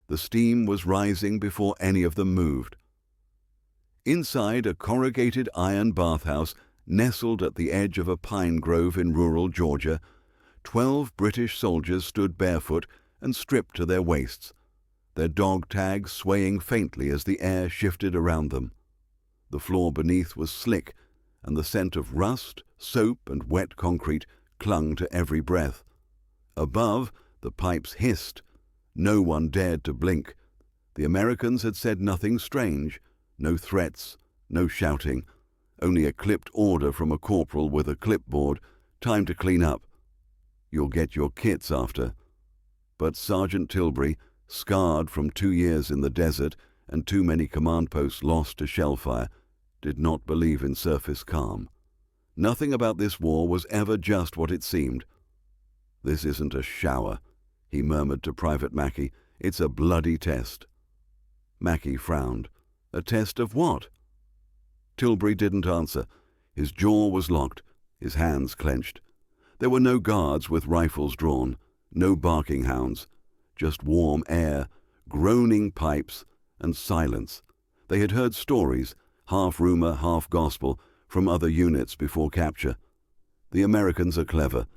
The steam was rising before any of them moved. Inside a corrugated iron bathhouse nestled at the edge of a pine grove in rural Georgia, 12 British soldiers stood barefoot and stripped to their waists, their dog tags swaying faintly as the air shifted around them. The floor beneath was slick, and the scent of rust, soap, and wet concrete clung to every breath. Above, the pipes hissed. No one dared to blink. The Americans had said nothing strange, no threats, no shouting, only a clipped order from a corporal with a clipboard, time to clean up. You'll get your kits after. But Sergeant Tilbury, scarred from 2 years in the desert and too many command posts lost to shellfire, did not believe in surface calm. Nothing about this war was ever just what it seemed. "This isn't a shower," he murmured to Private Mackey. "It's a bloody test." Mackey frowned. A test of what? Tilbury didn't answer. His jaw was locked, his hands clenched. There were no guards with rifles drawn, no barking hounds, just warm air, groaning pipes, and silence. They had heard stories, half rumor, half gospel, from other units before capture. The Americans are clever.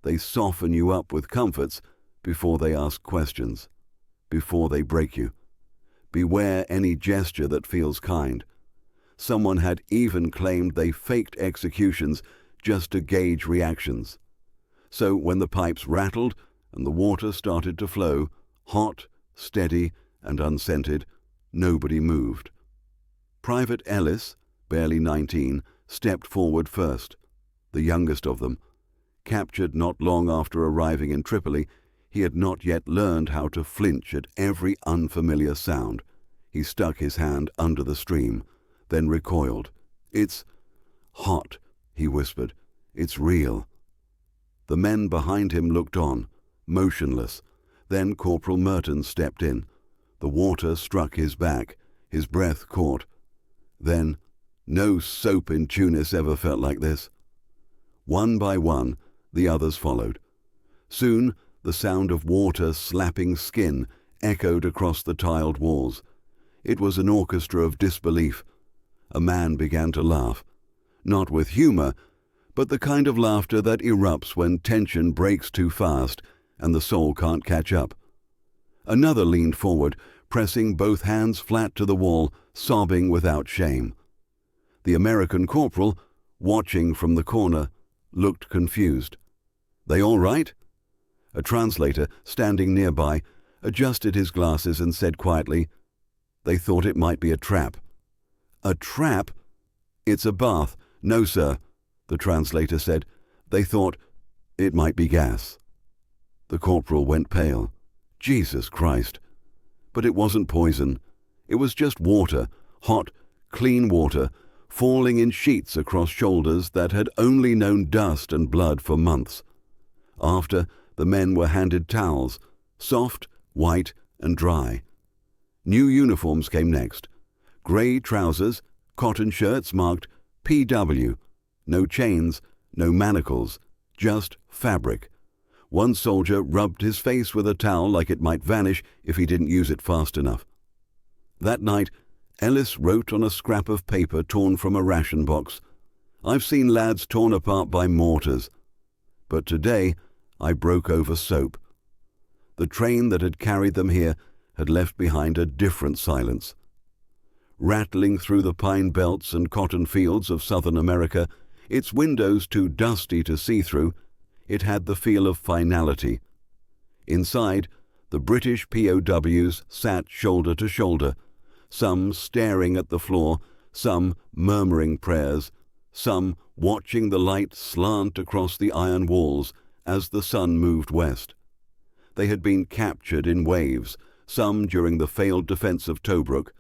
They soften you up with comforts before they ask questions, before they break you. Beware any gesture that feels kind. Someone had even claimed they faked executions just to gauge reactions. So when the pipes rattled and the water started to flow, hot, steady, and unscented, nobody moved. Private Ellis, barely 19, stepped forward first, the youngest of them. Captured not long after arriving in Tripoli, he had not yet learned how to flinch at every unfamiliar sound. He stuck his hand under the stream, then recoiled. "It's hot," he whispered. "It's real." The men behind him looked on, motionless. Then Corporal Merton stepped in. The water struck his back. His breath caught. Then, no soap in Tunis ever felt like this. One by one, the others followed. Soon, the sound of water slapping skin echoed across the tiled walls. It was an orchestra of disbelief. A man began to laugh, not with humor, but the kind of laughter that erupts when tension breaks too fast and the soul can't catch up. Another leaned forward, pressing both hands flat to the wall, sobbing without shame. The American corporal, watching from the corner, looked confused. "They all right?" A translator, standing nearby, adjusted his glasses and said quietly, "They thought it might be a trap." "A trap?" "It's a bath." "No, sir," the translator said. "They thought it might be gas." The corporal went pale. Jesus Christ! But it wasn't poison. It was just water, hot, clean water, falling in sheets across shoulders that had only known dust and blood for months. After, the men were handed towels, soft, white, and dry. New uniforms came next. Grey trousers, cotton shirts marked PW. No chains, no manacles, just fabric. One soldier rubbed his face with a towel like it might vanish if he didn't use it fast enough. That night, Ellis wrote on a scrap of paper torn from a ration box, "I've seen lads torn apart by mortars. But today, I broke over soap." The train that had carried them here had left behind a different silence. Rattling through the pine belts and cotton fields of Southern America, its windows too dusty to see through, it had the feel of finality. Inside, the British POWs sat shoulder to shoulder, some staring at the floor, some murmuring prayers, some watching the light slant across the iron walls as the sun moved west. They had been captured in waves, some during the failed defense of Tobruk,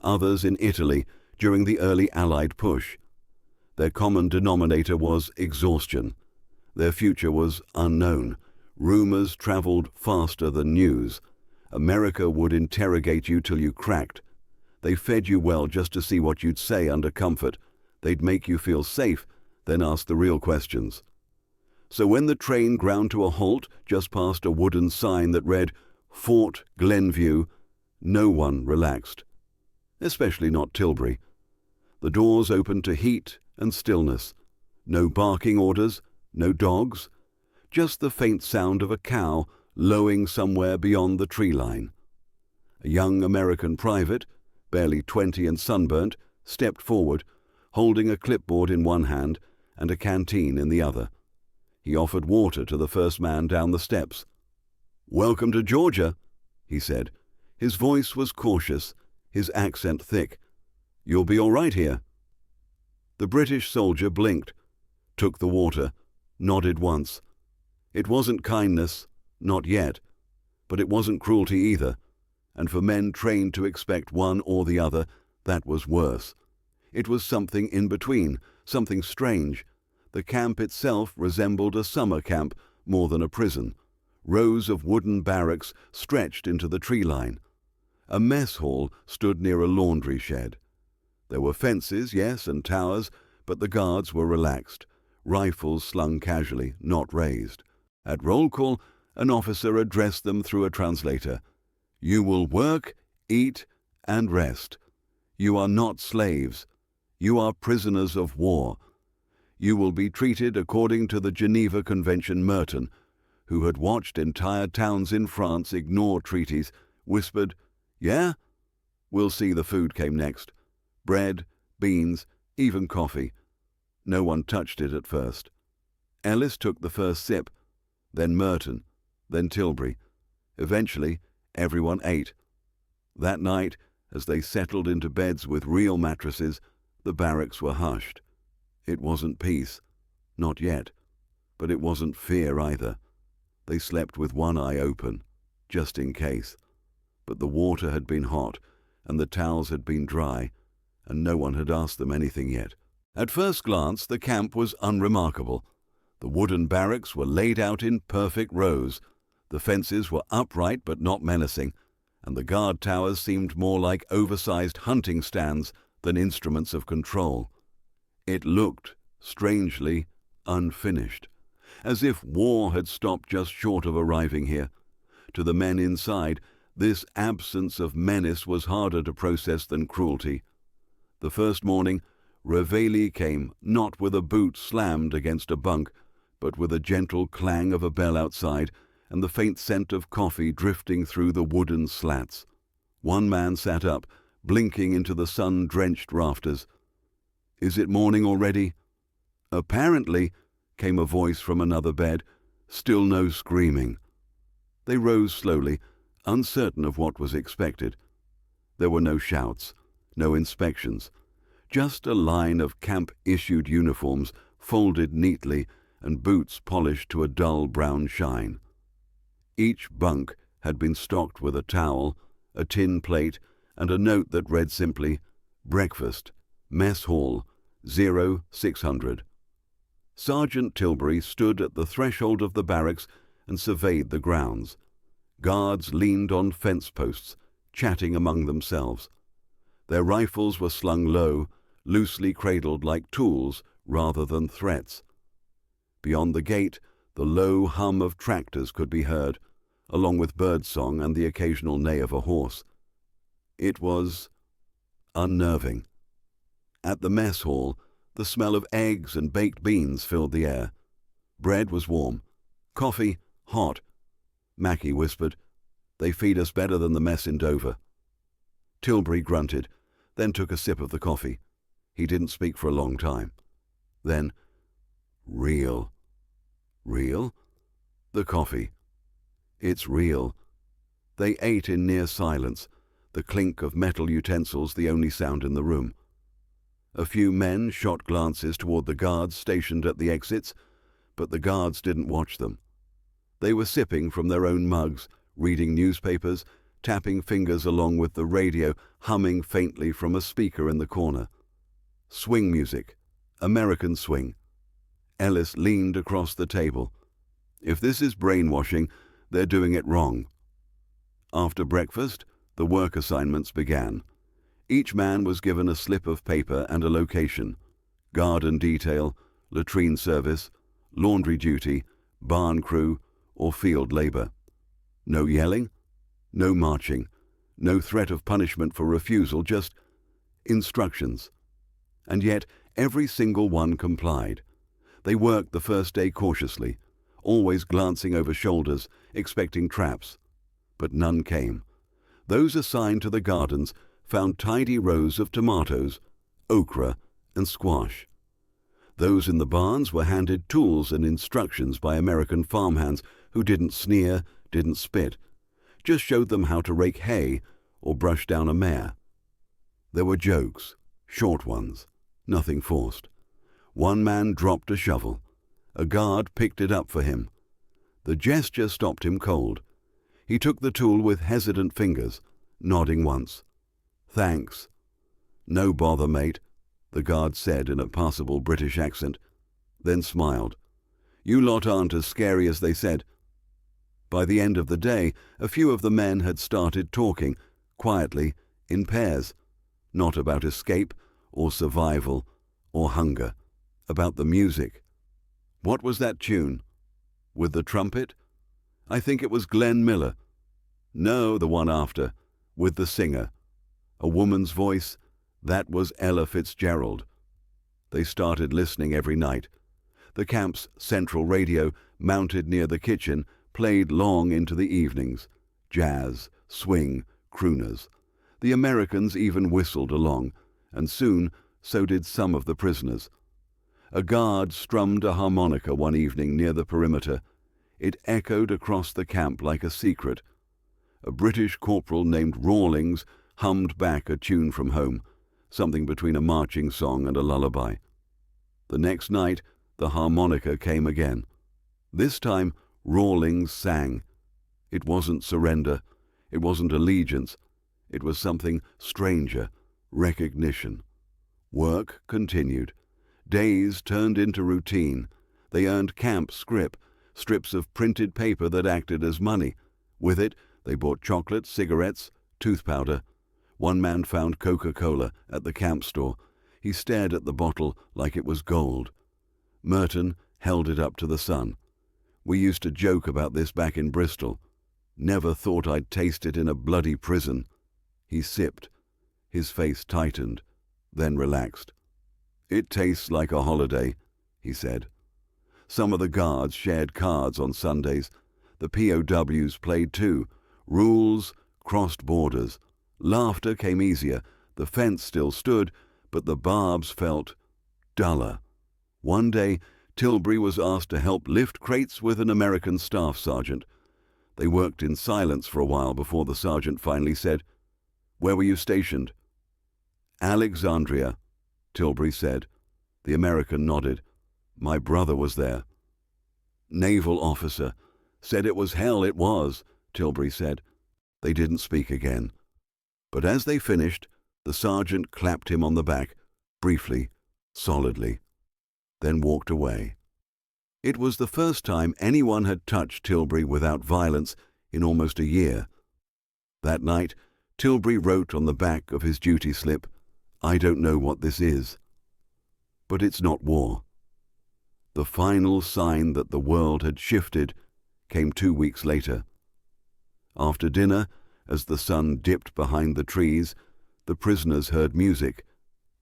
others in Italy during the early Allied push. Their common denominator was exhaustion. Their future was unknown. Rumors traveled faster than news. America would interrogate you till you cracked. They fed you well just to see what you'd say under comfort. They'd make you feel safe, then ask the real questions. So when the train ground to a halt just past a wooden sign that read Fort Glenview, No one relaxed, especially not Tilbury. The doors opened to heat and stillness. No barking orders, no dogs, just the faint sound of a cow lowing somewhere beyond the tree line. A young American private, barely 20 and sunburnt, stepped forward, holding a clipboard in one hand and a canteen in the other. He offered water to the first man down the steps. "Welcome to Georgia," he said. His voice was cautious, his accent thick. "You'll be all right here." The British soldier blinked, took the water, nodded once. It wasn't kindness, not yet, but it wasn't cruelty either, and for men trained to expect one or the other, that was worse. It was something in between, something strange. The camp itself resembled a summer camp more than a prison. Rows of wooden barracks stretched into the tree line. A mess hall stood near a laundry shed. There were fences, yes, and towers, but the guards were relaxed, rifles slung casually, not raised. At roll call, an officer addressed them through a translator. "You will work, eat, and rest. You are not slaves. You are prisoners of war. You will be treated according to the Geneva Convention." Merton, who had watched entire towns in France ignore treaties, whispered, "Yeah? We'll see." The food came next. Bread, beans, even coffee. No one touched it at first. Ellis took the first sip, then Merton, then Tilbury. Eventually, everyone ate. That night, as they settled into beds with real mattresses, the barracks were hushed. It wasn't peace, not yet, but it wasn't fear either. They slept with one eye open, just in case. But the water had been hot, and the towels had been dry, and no one had asked them anything yet. At first glance, the camp was unremarkable. The wooden barracks were laid out in perfect rows. The fences were upright but not menacing, and the guard towers seemed more like oversized hunting stands than instruments of control. It looked, strangely, unfinished, as if war had stopped just short of arriving here. To the men inside, this absence of menace was harder to process than cruelty. The first morning, Reveille came not with a boot slammed against a bunk, but with a gentle clang of a bell outside and the faint scent of coffee drifting through the wooden slats. One man sat up, blinking into the sun-drenched rafters. "Is it morning already?" "Apparently," came a voice from another bed. Still no screaming. They rose slowly, uncertain of what was expected. There were no shouts, no inspections, just a line of camp-issued uniforms folded neatly and boots polished to a dull brown shine. Each bunk had been stocked with a towel, a tin plate, and a note that read simply, "Breakfast, Mess Hall, 0600. Sergeant Tilbury stood at the threshold of the barracks and surveyed the grounds. Guards leaned on fence posts, chatting among themselves. Their rifles were slung low, loosely cradled like tools rather than threats. Beyond the gate, the low hum of tractors could be heard, along with birdsong and the occasional neigh of a horse. It was unnerving. At the mess hall, the smell of eggs and baked beans filled the air. Bread was warm. Coffee, hot. Mackie whispered, "They feed us better than the mess in Dover." Tilbury grunted, then took a sip of the coffee. He didn't speak for a long time. Then, "Real." "Real?" "The coffee. It's real." They ate in near silence, the clink of metal utensils the only sound in the room. A few men shot glances toward the guards stationed at the exits, but the guards didn't watch them. They were sipping from their own mugs, reading newspapers, tapping fingers along with the radio humming faintly from a speaker in the corner. Swing music, American swing. Ellis leaned across the table. If this is brainwashing, they're doing it wrong. After breakfast, the work assignments began. Each man was given a slip of paper and a location: garden detail, latrine service, laundry duty, barn crew, or field labor. No yelling, no marching, No threat of punishment for refusal, just instructions. And yet every single one complied. They worked the first day cautiously, always glancing over shoulders, expecting traps. But none came. Those assigned to the gardens found tidy rows of tomatoes, okra, and squash. Those in the barns were handed tools and instructions by American farmhands who didn't sneer, didn't spit, just showed them how to rake hay or brush down a mare. There were jokes, short ones, nothing forced. One man dropped a shovel. A guard picked it up for him. The gesture stopped him cold. He took the tool with hesitant fingers, nodding once. "Thanks." "No bother, mate," the guard said in a passable British accent, then smiled. "You lot aren't as scary as they said." By the end of the day, a few of the men had started talking, quietly, in pairs, not about escape or survival or hunger, about the music. What was that tune? With the trumpet? I think it was Glenn Miller. No, the one after, with the singer. A woman's voice, that was Ella Fitzgerald. They started listening every night. The camp's central radio, mounted near the kitchen, played long into the evenings. Jazz, swing, crooners. The Americans even whistled along, and soon so did some of the prisoners. A guard strummed a harmonica one evening near the perimeter. It echoed across the camp like a secret. A British corporal named Rawlings hummed back a tune from home, something between a marching song and a lullaby. The next night, the harmonica came again. This time, Rawlings sang. It wasn't surrender. It wasn't allegiance. It was something stranger, recognition. Work continued. Days turned into routine. They earned camp scrip, strips of printed paper that acted as money. With it, they bought chocolate, cigarettes, tooth powder. One man found Coca-Cola at the camp store. He stared at the bottle like it was gold. Merton held it up to the sun. "We used to joke about this back in Bristol. Never thought I'd taste it in a bloody prison." He sipped. His face tightened, then relaxed. "It tastes like a holiday," he said. Some of the guards shared cards on Sundays. The POWs played too. Rules crossed borders. Laughter came easier. The fence still stood, but the barbs felt duller. One day, Tilbury was asked to help lift crates with an American staff sergeant. They worked in silence for a while before the sergeant finally said, "Where were you stationed?" "Alexandria," Tilbury said. The American nodded. "My brother was there." "Naval officer. Said it was hell, it was," Tilbury said. They didn't speak again. But as they finished, the sergeant clapped him on the back, briefly, solidly, then walked away. It was the first time anyone had touched Tilbury without violence in almost a year. That night, Tilbury wrote on the back of his duty slip, "I don't know what this is. But it's not war." The final sign that the world had shifted came 2 weeks later. After dinner, as the sun dipped behind the trees, the prisoners heard music,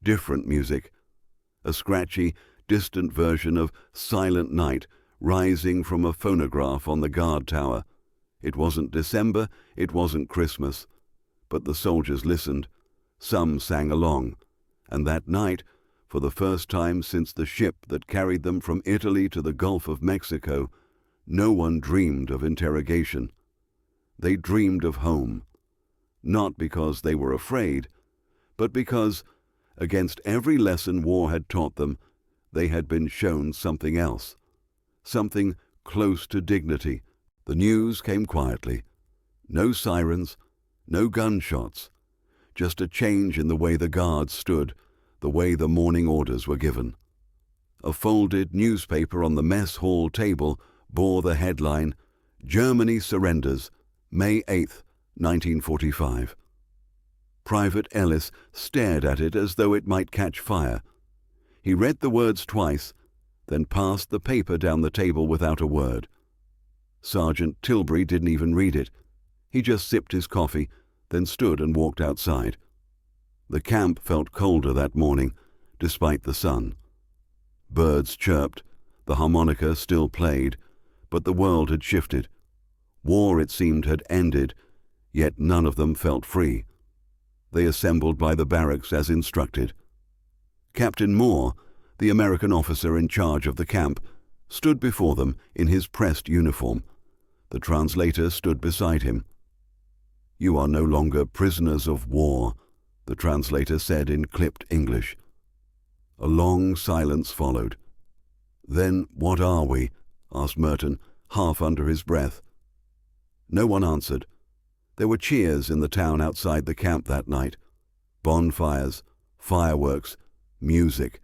different music, a scratchy, distant version of Silent Night rising from a phonograph on the guard tower. It wasn't December, it wasn't Christmas, but the soldiers listened. Some sang along, and that night, for the first time since the ship that carried them from Italy to the Gulf of Mexico, no one dreamed of interrogation. They dreamed of home, not because they were afraid, but because, against every lesson war had taught them, they had been shown something else, something close to dignity. The news came quietly. No sirens, no gunshots, just a change in the way the guards stood, the way the morning orders were given. A folded newspaper on the mess hall table bore the headline, "Germany surrenders, May 8th, 1945. Private Ellis stared at it as though it might catch fire. He read the words twice, then passed the paper down the table without a word. Sergeant Tilbury didn't even read it. He just sipped his coffee, then stood and walked outside. The camp felt colder that morning, despite the sun. Birds chirped, the harmonica still played, but the world had shifted. War, it seemed, had ended, yet none of them felt free. They assembled by the barracks as instructed. Captain Moore, the American officer in charge of the camp, stood before them in his pressed uniform. The translator stood beside him. "You are no longer prisoners of war," the translator said in clipped English. A long silence followed. "Then what are we?" asked Merton, half under his breath. No one answered. There were cheers in the town outside the camp that night. Bonfires, fireworks, music.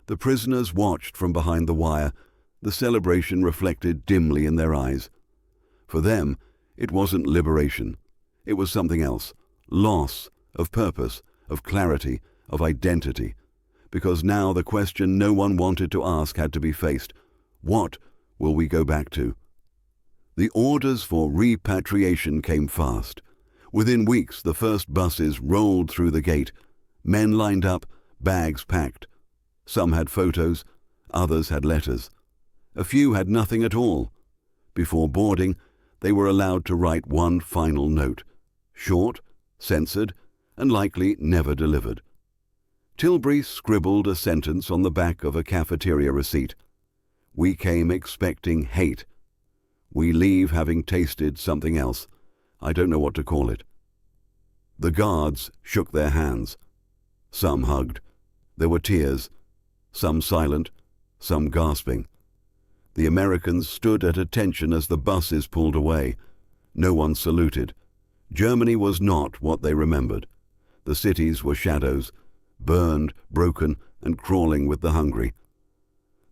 The prisoners watched from behind the wire, the celebration reflected dimly in their eyes. For them, it wasn't liberation. It was something else. Loss of purpose, of clarity, of identity. Because now the question no one wanted to ask had to be faced. What will we go back to? The orders for repatriation came fast. Within weeks, the first buses rolled through the gate. Men lined up, bags packed. Some had photos, others had letters. A few had nothing at all. Before boarding, they were allowed to write one final note. Short, censored, and likely never delivered. Tilbury scribbled a sentence on the back of a cafeteria receipt. "We came expecting hate. We leave having tasted something else. I don't know what to call it." The guards shook their hands. Some hugged. There were tears, some silent, some gasping. The Americans stood at attention as the buses pulled away. No one saluted. Germany was not what they remembered. The cities were shadows, burned, broken, and crawling with the hungry.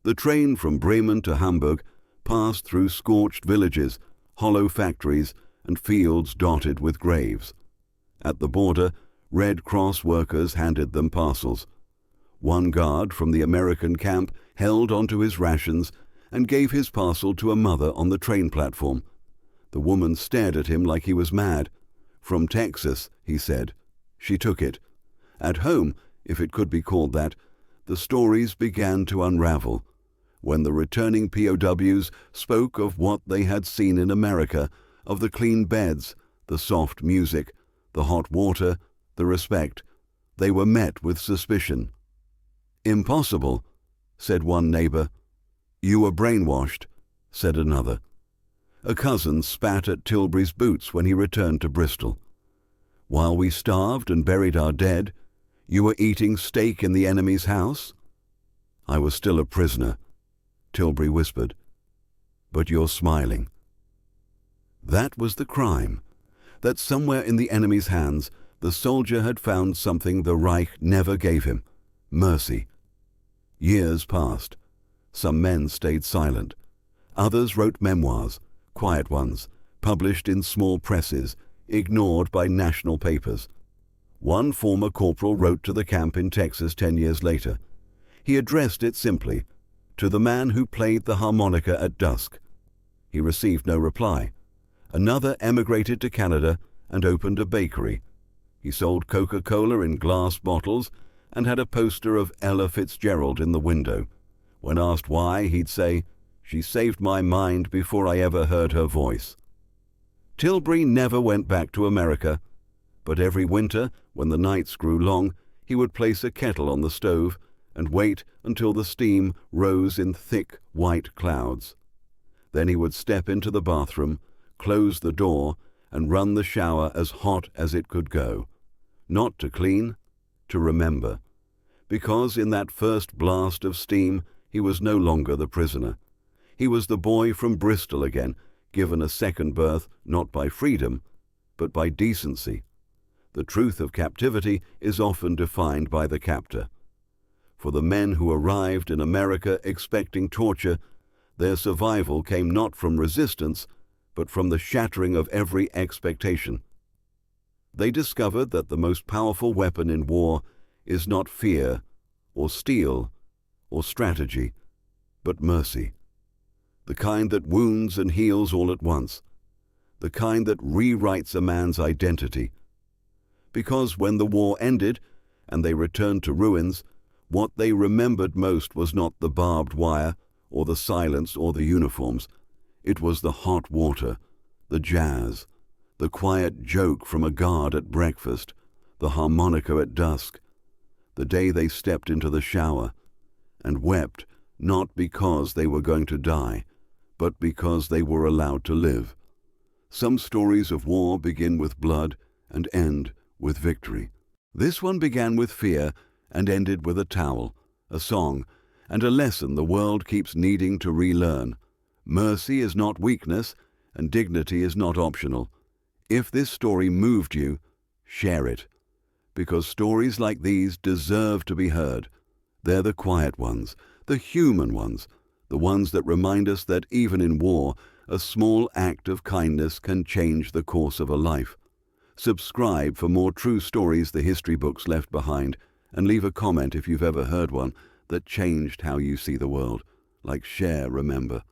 The train from Bremen to Hamburg passed through scorched villages, hollow factories, and fields dotted with graves. At the border, Red Cross workers handed them parcels. One guard from the American camp held onto his rations and gave his parcel to a mother on the train platform. The woman stared at him like he was mad. "From Texas," he said. She took it. At home, if it could be called that, the stories began to unravel. When the returning POWs spoke of what they had seen in America, of the clean beds, the soft music, the hot water, the respect, they were met with suspicion. "Impossible," said one neighbor. "You were brainwashed," said another. A cousin spat at Tilbury's boots when he returned to Bristol. "While we starved and buried our dead, you were eating steak in the enemy's house?" "I was still a prisoner," Tilbury whispered. "But you're smiling." That was the crime, that somewhere in the enemy's hands the soldier had found something the Reich never gave him: mercy. Years passed. Some men stayed silent. Others wrote memoirs, quiet ones, published in small presses, ignored by national papers. One former corporal wrote to the camp in Texas 10 years later. He addressed it simply, "To the man who played the harmonica at dusk." He received no reply. Another emigrated to Canada and opened a bakery. He sold Coca-Cola in glass bottles and had a poster of Ella Fitzgerald in the window. When asked why, he'd say, "She saved my mind before I ever heard her voice." Tilbury never went back to America, but every winter, when the nights grew long, he would place a kettle on the stove and wait until the steam rose in thick white clouds. Then he would step into the bathroom, close the door, and run the shower as hot as it could go. Not to clean, to remember. Because in that first blast of steam, he was no longer the prisoner. He was the boy from Bristol again, given a second birth not by freedom, but by decency. The truth of captivity is often defined by the captor. For the men who arrived in America expecting torture, their survival came not from resistance, but from the shattering of every expectation. They discovered that the most powerful weapon in war is not fear, or steel, or strategy, but mercy. The kind that wounds and heals all at once. The kind that rewrites a man's identity, because when the war ended and they returned to ruins, what they remembered most was not the barbed wire or the silence or the uniforms. It was the hot water, the jazz, the quiet joke from a guard at breakfast, the harmonica at dusk, the day they stepped into the shower and wept not because they were going to die, but because they were allowed to live. Some stories of war begin with blood and end with victory. This one began with fear and ended with a towel, a song, and a lesson the world keeps needing to relearn. Mercy is not weakness, and dignity is not optional. If this story moved you, share it, because stories like these deserve to be heard. They're the quiet ones, the human ones, the ones that remind us that even in war, a small act of kindness can change the course of a life. Subscribe for more true stories the history books left behind, and leave a comment if you've ever heard one that changed how you see the world. Like, share, remember.